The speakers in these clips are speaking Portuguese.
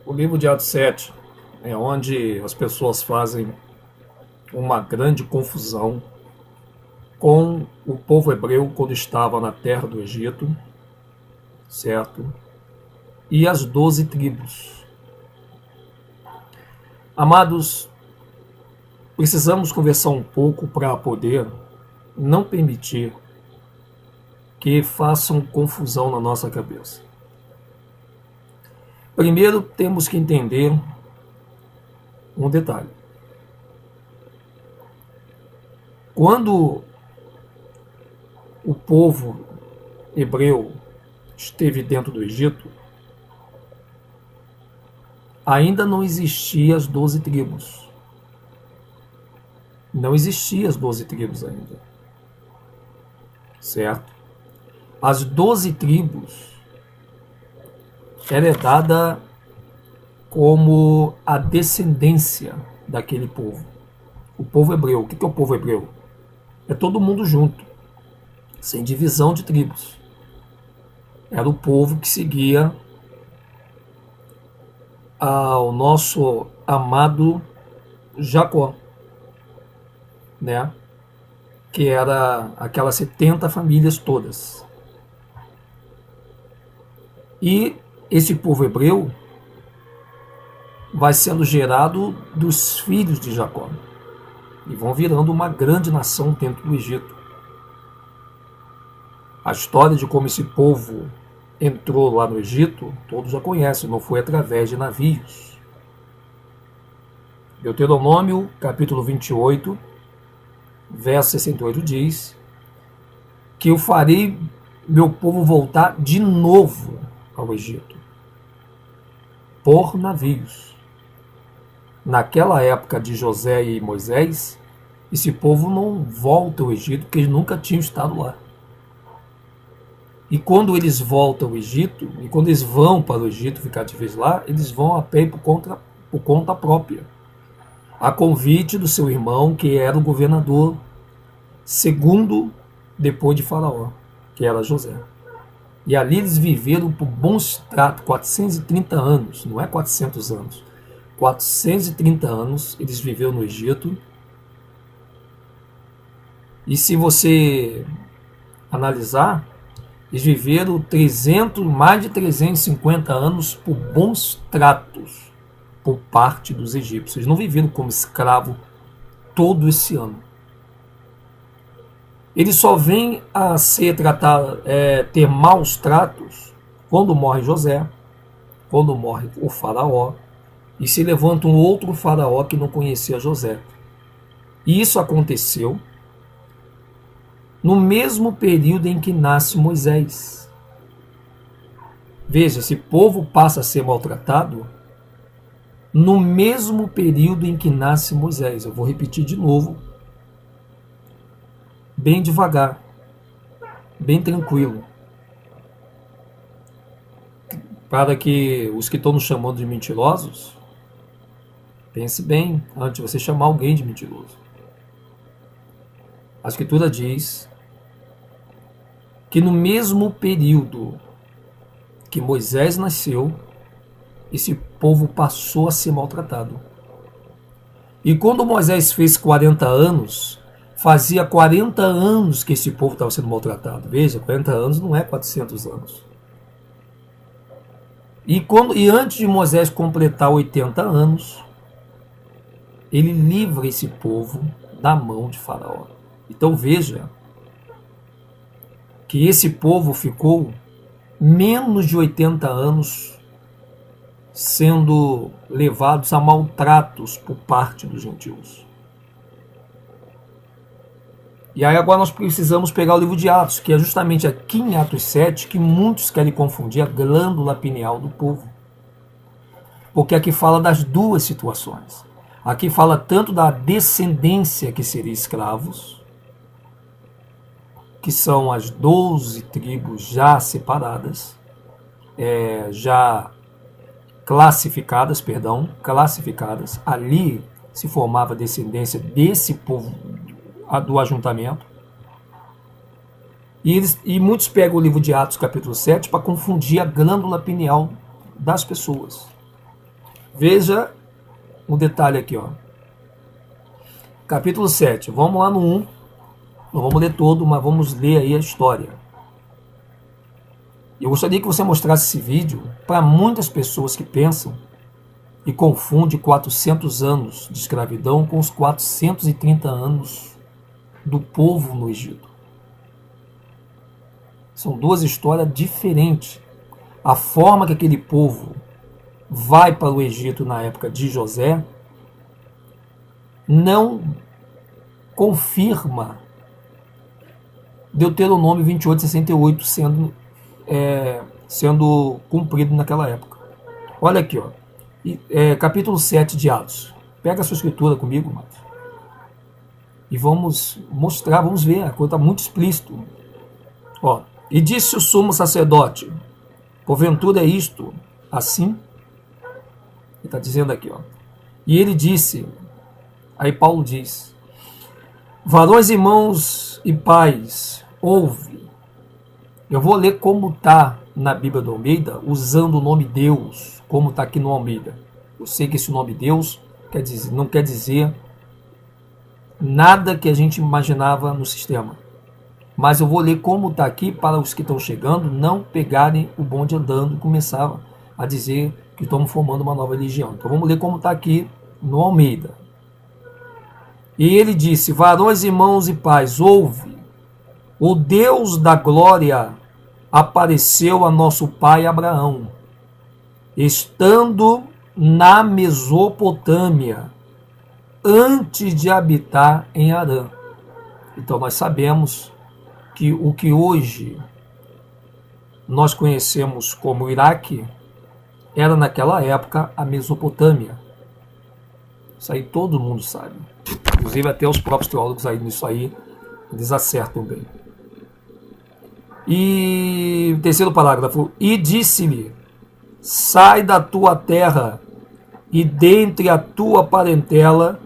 O livro de Atos 7 é onde as pessoas fazem uma grande confusão com o povo hebreu quando estava na terra do Egito, certo? E as 12 tribos. Amados, precisamos conversar um pouco para poder não permitir que façam confusão na nossa cabeça. Primeiro, temos que entender um detalhe. Quando o povo hebreu esteve dentro do Egito, ainda não existiam as 12 tribos. Não existiam as 12 tribos ainda. Certo? As 12 tribos ela é dada como a descendência daquele povo. O povo hebreu. O que é o povo hebreu? É todo mundo junto, sem divisão de tribos. Era o povo que seguia ao nosso amado Jacó, né? Que era aquelas 70 famílias todas. E esse povo hebreu vai sendo gerado dos filhos de Jacó e vão virando uma grande nação dentro do Egito. A história de como esse povo entrou lá no Egito, todos já conhecem, não foi através de navios. Deuteronômio, capítulo 28, verso 68 diz que eu farei meu povo voltar de novo ao Egito, por navios. Naquela época de José e Moisés, esse povo não volta ao Egito, porque eles nunca tinham estado lá. E quando eles voltam ao Egito, e quando eles vão para o Egito ficar de vez lá, eles vão a pé por conta própria, a convite do seu irmão, que era o governador segundo depois de Faraó, que era José. E ali eles viveram por bons 430 anos, não é 400 anos. 430 anos eles viveram no Egito. E se você analisar, eles viveram mais de 350 anos por bons tratos por parte dos egípcios. Eles não viveram como escravo todo esse ano. Eles só vêm a ser tratado, ter maus tratos quando morre José, quando morre o faraó, e se levanta um outro faraó que não conhecia José. E isso aconteceu no mesmo período em que nasce Moisés. Veja, esse povo passa a ser maltratado no mesmo período em que nasce Moisés. Eu vou repetir de novo, bem devagar, bem tranquilo, para que os que estão nos chamando de mentirosos, pense bem antes de você chamar alguém de mentiroso. A Escritura diz que no mesmo período que Moisés nasceu, esse povo passou a ser maltratado. E quando Moisés fez 40 anos, fazia 40 anos que esse povo estava sendo maltratado. Veja, 40 anos não é 400 anos. E antes de Moisés completar 80 anos, ele livra esse povo da mão de Faraó. Então veja que esse povo ficou menos de 80 anos sendo levados a maltratos por parte dos gentios. E aí agora nós precisamos pegar o livro de Atos, que é justamente aqui em Atos 7 que muitos querem confundir a glândula pineal do povo. Porque aqui fala das duas situações. Aqui fala tanto da descendência que seria escravos, que são as 12 tribos já separadas, já classificadas. Ali se formava a descendência desse povo do ajuntamento. E muitos pegam o livro de Atos, capítulo 7, para confundir a glândula pineal das pessoas. Veja um detalhe aqui, ó. Capítulo 7. Vamos lá no 1. Não vamos ler todo, mas vamos ler aí a história. Eu gostaria que você mostrasse esse vídeo para muitas pessoas que pensam e confundem 400 anos de escravidão com os 430 anos do povo no Egito. São duas histórias diferentes. A forma que aquele povo vai para o Egito na época de José não confirma Deuteronômio 28:68 sendo cumprido naquela época. Olha aqui, ó. Capítulo 7 de Atos. Pega a sua escritura comigo, Marcos. E vamos mostrar, vamos ver, a coisa está muito explícito. Ó, e disse o sumo sacerdote, porventura é isto assim? Ele está dizendo aqui, ó. E ele disse, aí Paulo diz, varões, irmãos e pais, ouve. Eu vou ler como está na Bíblia do Almeida, usando o nome Deus, como está aqui no Almeida. Eu sei que esse nome Deus não quer dizer nada que a gente imaginava no sistema. Mas eu vou ler como está aqui para os que estão chegando não pegarem o bonde andando e começar a dizer que estamos formando uma nova religião. Então vamos ler como está aqui no Almeida. E ele disse, varões, irmãos e pais, ouve. O Deus da glória apareceu a nosso pai Abraão, estando na Mesopotâmia, antes de habitar em Harã. Então nós sabemos que o que hoje nós conhecemos como Iraque era naquela época a Mesopotâmia. Isso aí todo mundo sabe. Inclusive até os próprios teólogos aí nisso aí, eles acertam bem. E o terceiro parágrafo, e disse-lhe, sai da tua terra e dentre a tua parentela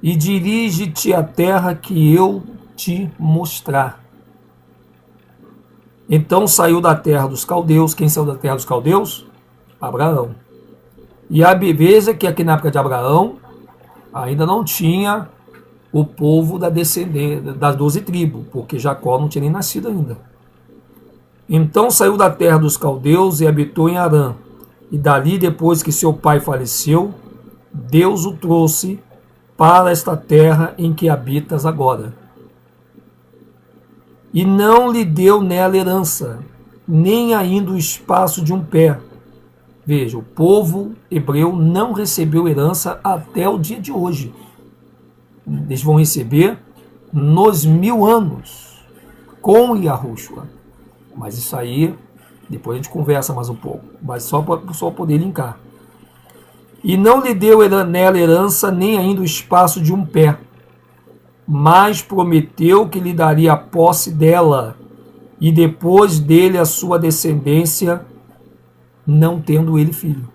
e dirige-te à terra que eu te mostrar. Então saiu da terra dos caldeus. Quem saiu da terra dos caldeus? Abraão. E veja que aqui na época de Abraão ainda não tinha o povo da descendência das 12 tribos, porque Jacó não tinha nem nascido ainda. Então saiu da terra dos caldeus e habitou em Harã. E dali, depois que seu pai faleceu, Deus o trouxe para esta terra em que habitas agora. E não lhe deu nela herança, nem ainda o espaço de um pé. Veja, o povo hebreu não recebeu herança até o dia de hoje. Eles vão receber nos 1000 anos, com Yahushua. Mas isso aí, depois a gente conversa mais um pouco, mas só para o pessoal poder linkar. E não lhe deu nela herança, nem ainda o espaço de um pé, mas prometeu que lhe daria a posse dela, e depois dele a sua descendência, não tendo ele filho.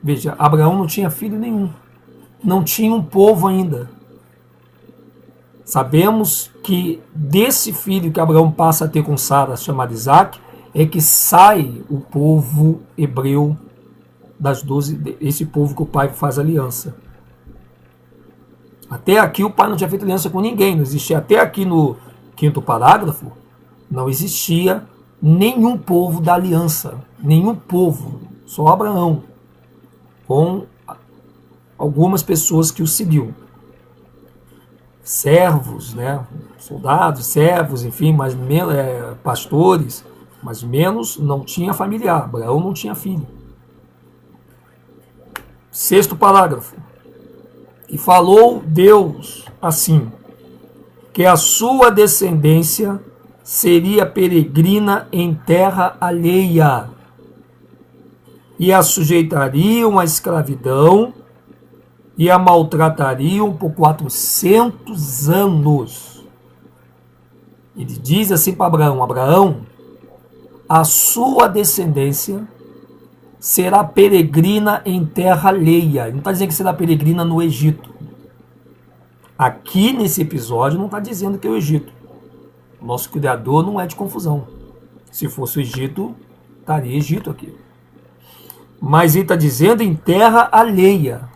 Veja, Abraão não tinha filho nenhum, não tinha um povo ainda. Sabemos que desse filho que Abraão passa a ter com Sara, chamado Isaac, é que sai o povo hebreu das 12, esse povo que o pai faz aliança. Até aqui o pai não tinha feito aliança com ninguém, não existia. Até aqui no 5º parágrafo, não existia nenhum povo da aliança, nenhum povo, só Abraão, com algumas pessoas que o seguiam. Servos, né? Soldados, servos, enfim, mas pastores, mas menos não tinha familiar. Abraão não tinha filho. 6º parágrafo. E falou Deus assim, que a sua descendência seria peregrina em terra alheia, e a sujeitariam à escravidão, e a maltratariam por 400 anos. Ele diz assim para Abraão, Abraão, a sua descendência será peregrina em terra alheia. Ele não está dizendo que será peregrina no Egito. Aqui nesse episódio não está dizendo que é o Egito. O nosso criador não é de confusão. Se fosse o Egito, estaria Egito aqui. Mas ele está dizendo em terra alheia.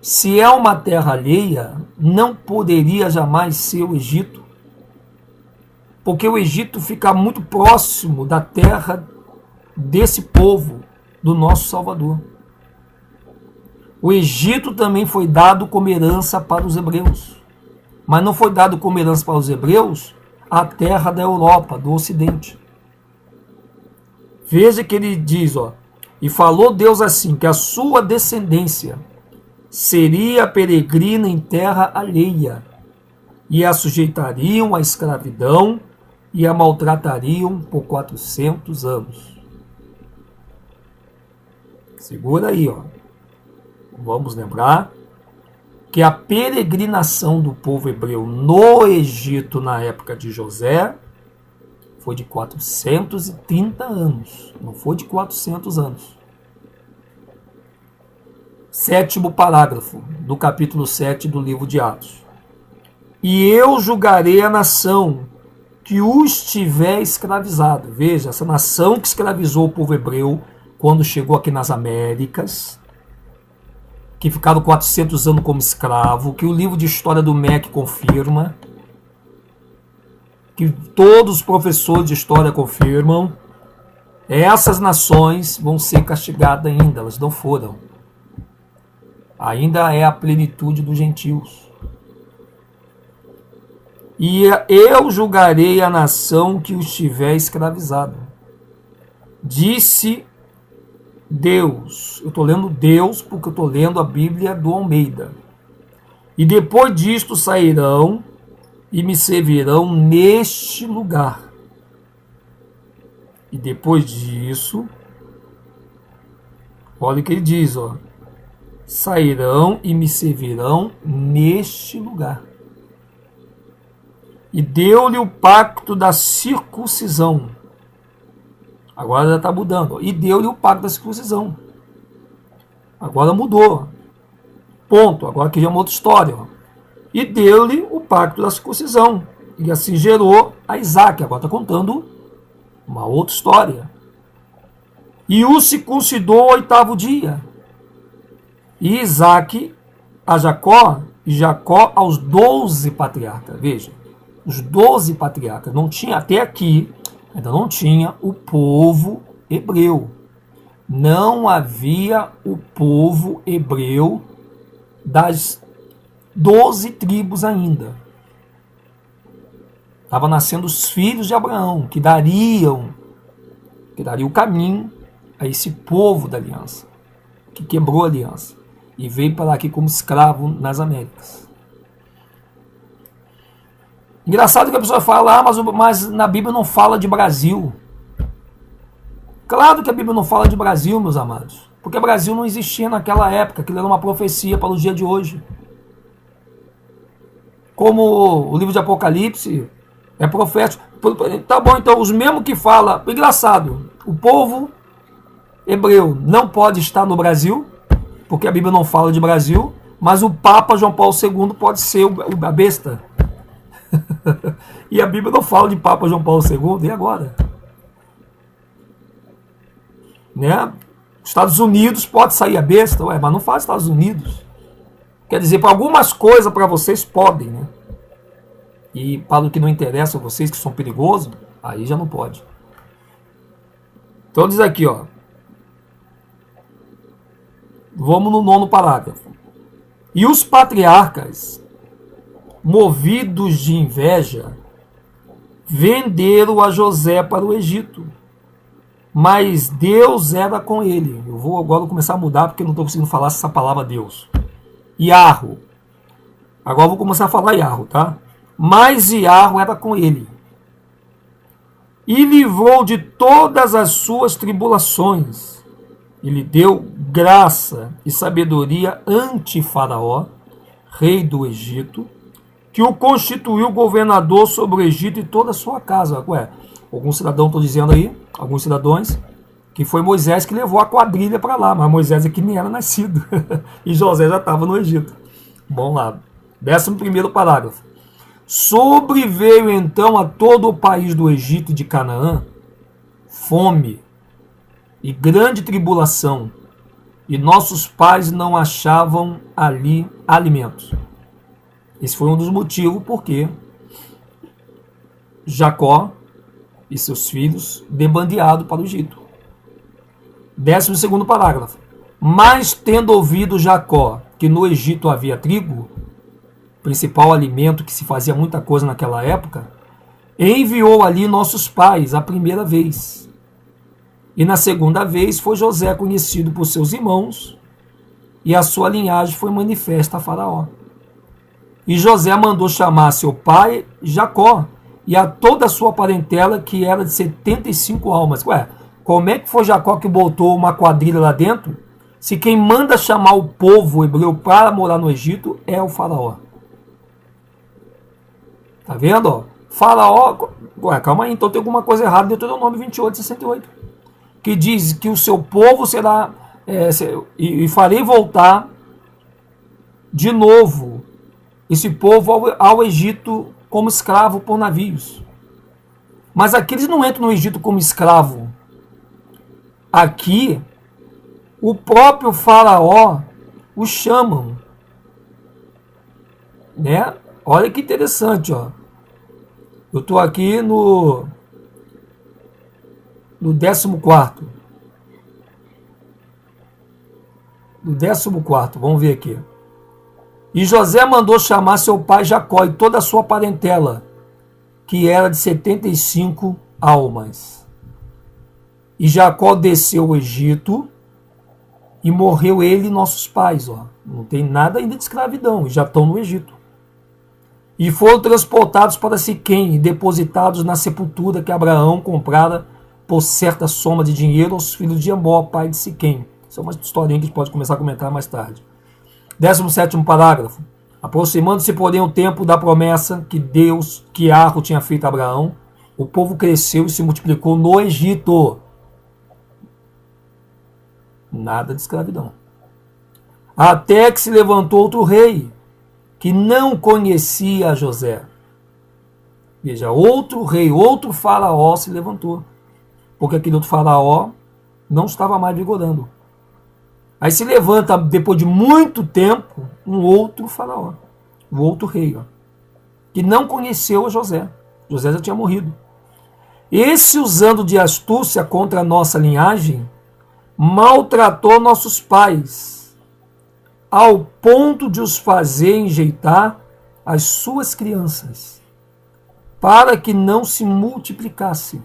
Se é uma terra alheia, não poderia jamais ser o Egito, porque o Egito fica muito próximo da terra desse povo, do nosso Salvador. O Egito também foi dado como herança para os hebreus, mas não foi dado como herança para os hebreus a terra da Europa, do Ocidente. Veja que ele diz, e falou Deus assim, que a sua descendência seria peregrina em terra alheia, e a sujeitariam à escravidão e a maltratariam por 400 anos. Segura aí, Vamos lembrar que a peregrinação do povo hebreu no Egito na época de José foi de 430 anos, não foi de 400 anos. 7º parágrafo do capítulo 7 do livro de Atos. E eu julgarei a nação que os tiver escravizado. Veja, essa nação que escravizou o povo hebreu quando chegou aqui nas Américas, que ficaram 400 anos como escravo, que o livro de história do MEC confirma, que todos os professores de história confirmam, essas nações vão ser castigadas ainda, elas não foram. Ainda é a plenitude dos gentios. E eu julgarei a nação que os tiver escravizado. Disse Deus. Eu estou lendo Deus porque eu estou lendo a Bíblia do Almeida. E depois disto sairão e me servirão neste lugar. E depois disso, olha o que ele diz, sairão e me servirão neste lugar. E deu-lhe o pacto da circuncisão. Agora já está mudando. E deu-lhe o pacto da circuncisão. Agora mudou. Ponto. Agora aqui já é uma outra história. E deu-lhe o pacto da circuncisão. E assim gerou a Isaac. Agora está contando uma outra história. E o circuncidou ao 8º dia. E Isaac a Jacó, e Jacó aos 12 patriarcas. Veja, os 12 patriarcas. Não tinha, até aqui, ainda não tinha o povo hebreu. Não havia o povo hebreu das 12 tribos ainda. Estava nascendo os filhos de Abraão, que dariam o caminho a esse povo da aliança, que quebrou a aliança e veio para aqui como escravo nas Américas. Engraçado que a pessoa fala, mas na Bíblia não fala de Brasil. Claro que a Bíblia não fala de Brasil, meus amados, porque o Brasil não existia naquela época, aquilo era uma profecia para o dia de hoje. Como o livro de Apocalipse é profético. Tá bom, então os mesmos que falam, engraçado, o povo hebreu não pode estar no Brasil, porque a Bíblia não fala de Brasil, mas o Papa João Paulo II pode ser a besta. E a Bíblia não fala de Papa João Paulo II, e agora? Né? Estados Unidos pode sair a besta, mas não fala Estados Unidos. Quer dizer, para algumas coisas para vocês podem, né? E para o que não interessa a vocês, que são perigosos, aí já não pode. Então diz aqui, vamos no 9º parágrafo. E os patriarcas, movidos de inveja, venderam a José para o Egito. Mas Deus era com ele. Eu vou agora começar a mudar porque não estou conseguindo falar essa palavra Deus. Iarro. Agora eu vou começar a falar Iarro, tá? Mas Iarro era com ele. E livrou de todas as suas tribulações. E lhe deu graça e sabedoria ante Faraó, rei do Egito, que o constituiu governador sobre o Egito e toda a sua casa. Alguns cidadãos estão dizendo aí, alguns cidadãos, que foi Moisés que levou a quadrilha para lá, mas Moisés aqui nem era nascido. E José já estava no Egito. Bom lá, 11º parágrafo. Sobreveio então a todo o país do Egito e de Canaã fome, e grande tribulação, e nossos pais não achavam ali alimentos. Esse foi um dos motivos porque Jacó e seus filhos debandearam para o Egito. 12º parágrafo. Mas tendo ouvido Jacó que no Egito havia trigo, principal alimento que se fazia muita coisa naquela época, enviou ali nossos pais a primeira vez. E na segunda vez foi José conhecido por seus irmãos, e a sua linhagem foi manifesta a Faraó. E José mandou chamar seu pai Jacó e a toda a sua parentela, que era de 75 almas. Ué, como é que foi Jacó que botou uma quadrilha lá dentro, se quem manda chamar o povo hebreu para morar no Egito é o Faraó? Tá vendo? Ó? Faraó... Ué, calma aí, então tem alguma coisa errada dentro do Deuteronômio 28:68. Que diz que o seu povo será... e farei voltar de novo esse povo ao Egito como escravo por navios. Mas aqui eles não entram no Egito como escravo. Aqui, o próprio Faraó os chamam. Né? Olha que interessante, ó. Eu estou aqui no 14º. No 14º, vamos ver aqui. E José mandou chamar seu pai Jacó e toda a sua parentela, que era de 75 almas. E Jacó desceu ao Egito e morreu ele e nossos pais. Ó. Não tem nada ainda de escravidão, já estão no Egito. E foram transportados para Siquém e depositados na sepultura que Abraão comprara por certa soma de dinheiro aos filhos de Amor, pai de Siquém. Isso é uma historinha que a gente pode começar a comentar mais tarde. 17º parágrafo. Aproximando-se, porém, o tempo da promessa que Arro tinha feito a Abraão, o povo cresceu e se multiplicou no Egito. Nada de escravidão. Até que se levantou outro rei, que não conhecia José. Veja, outro rei, outro faraó se levantou. Porque aquele outro faraó não estava mais vigorando. Aí se levanta, depois de muito tempo, um outro faraó, um outro rei, ó, que não conheceu a José. José já tinha morrido. Esse, usando de astúcia contra a nossa linhagem, maltratou nossos pais, ao ponto de os fazer enjeitar as suas crianças, para que não se multiplicasse.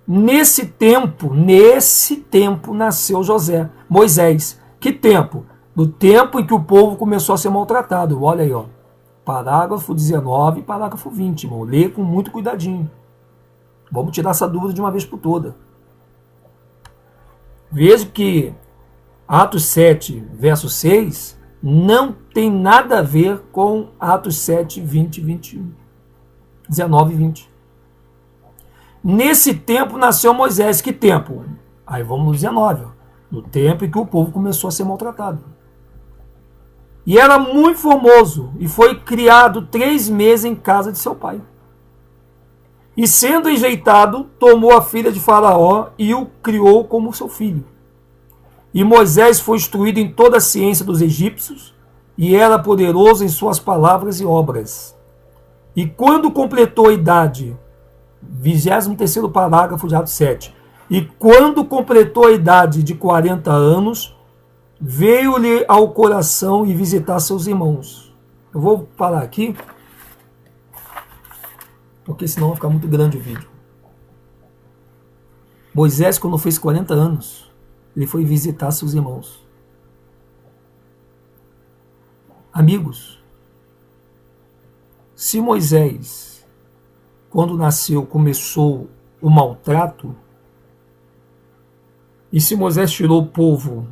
Nesse tempo nasceu Moisés. Que tempo? No tempo em que o povo começou a ser maltratado. Olha aí, ó. Parágrafo 19 e parágrafo 20, irmão. Lê com muito cuidadinho. Vamos tirar essa dúvida de uma vez por toda. Veja que Atos 7, verso 6, não tem nada a ver com Atos 7, 20 e 21. 19 e 20. Nesse tempo nasceu Moisés. Que tempo? Aí vamos no 19. Ó. No tempo em que o povo começou a ser maltratado. E era muito formoso, e foi criado 3 meses em casa de seu pai. E sendo enjeitado, tomou a filha de Faraó e o criou como seu filho. E Moisés foi instruído em toda a ciência dos egípcios, e era poderoso em suas palavras e obras. E quando completou a idade, 23º parágrafo de Atos 7, e quando completou a idade de 40 anos, veio-lhe ao coração e visitar seus irmãos. Eu vou parar aqui, porque senão vai ficar muito grande o vídeo. Moisés, quando fez 40 anos, ele foi visitar seus irmãos. Amigos, se Moisés, quando nasceu, começou o maltrato, e se Moisés tirou o povo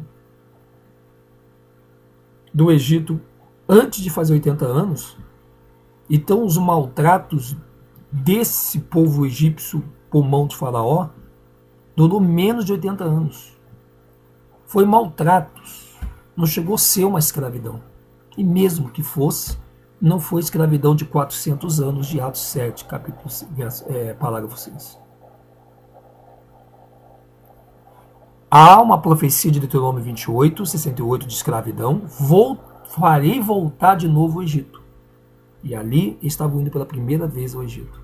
do Egito antes de fazer 80 anos, então os maltratos desse povo egípcio por mão de Faraó durou menos de 80 anos. Foi maltratos, não chegou a ser uma escravidão. E mesmo que fosse, não foi escravidão de 400 anos de Atos 7, parágrafo 6. há uma profecia de Deuteronômio 28, 68 de escravidão, farei voltar de novo ao Egito. E ali estavam indo pela primeira vez ao Egito.